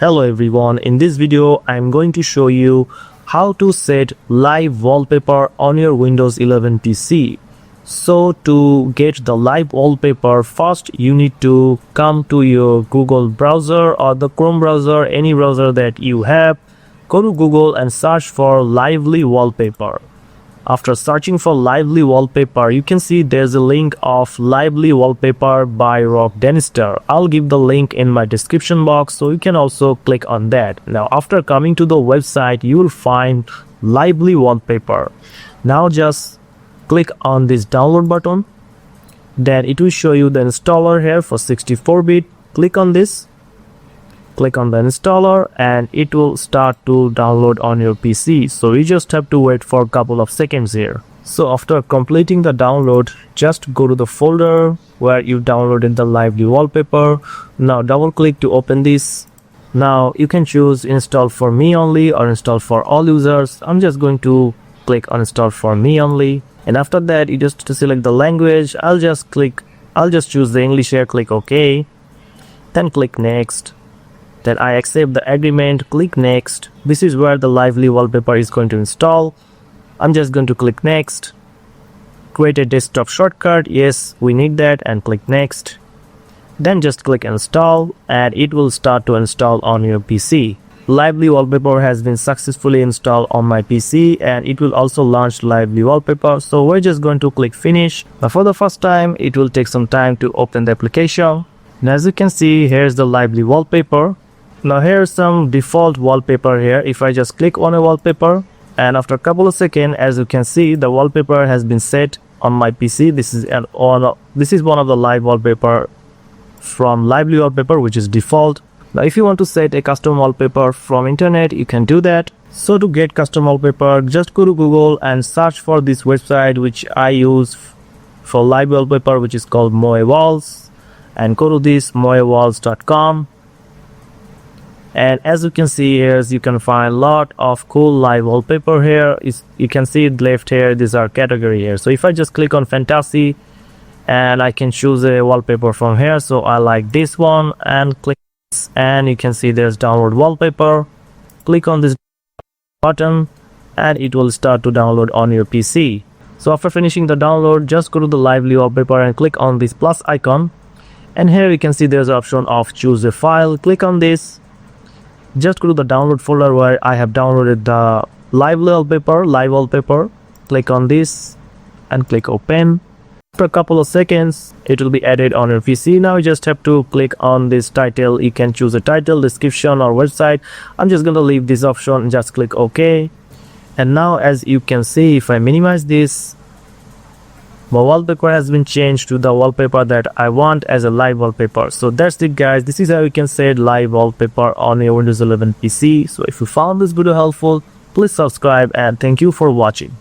Hello everyone, in this video I'm going to show you how to set live wallpaper on your Windows 11 PC. So to get the live wallpaper, first you need to come to your Google browser or the Chrome browser, any browser that you have. Go to Google and search for Lively Wallpaper. After searching for Lively Wallpaper, you can see there's a link of Lively Wallpaper by Rock Danister. I'll give the link in my description box, so you can also click on that. Now after coming to the website, you will find Lively Wallpaper. Now just click on this download button. Then it will show you the installer here for 64-bit. Click on this. Click on the installer and it will start to download on your PC. So you just have to wait for a couple of seconds here. So after completing the download, just go to the folder where you downloaded the Lively Wallpaper. Now double click to open this. Now you can choose install for me only or install for all users. I'm just going to click on install for me only. And after that, you just select the language. I'll just choose the English here, click OK. Then click next. Then I accept the agreement, click next. This is where the Lively Wallpaper is going to install. I'm just going to click next. Create a desktop shortcut, yes, we need that, and click next. Then just click install and it will start to install on your PC. Lively Wallpaper has been successfully installed on my PC and it will also launch Lively Wallpaper. So we're just going to click finish. Now for the first time, it will take some time to open the application. Now as you can see, here's the Lively Wallpaper. Now here's some default wallpaper here. If I just click on a wallpaper and after a couple of seconds, as you can see, the wallpaper has been set on my PC. This is one of the live wallpaper from Lively Wallpaper, which is default. Now if you want to set a custom wallpaper from internet, you can do that. So to get custom wallpaper, just go to Google and search for this website which I use for live wallpaper, which is called Moe Walls, and go to this moewalls.com. And as you can see here, you can find a lot of cool live wallpaper here. You can see it left here, these are category here. So if I just click on fantasy and I can choose a wallpaper from here, so I like this one and click this, and you can see there's download wallpaper. Click on this button and it will start to download on your PC. So after finishing the download, just go to the Lively Wallpaper and click on this plus icon, and here you can see there's an option of choose a file. Click on this. Just go to the download folder where I have downloaded the live wallpaper. Click on this and click open. After a couple of seconds, it will be added on your PC. Now you just have to click on this title. You can choose a title, description, or website. I'm just going to leave this option and just click OK. And now as you can see, if I minimize this, my wallpaper has been changed to the wallpaper that I want as a live wallpaper. So that's it guys, this is how you can set live wallpaper on your Windows 11 PC. So if you found this video helpful, please subscribe and thank you for watching.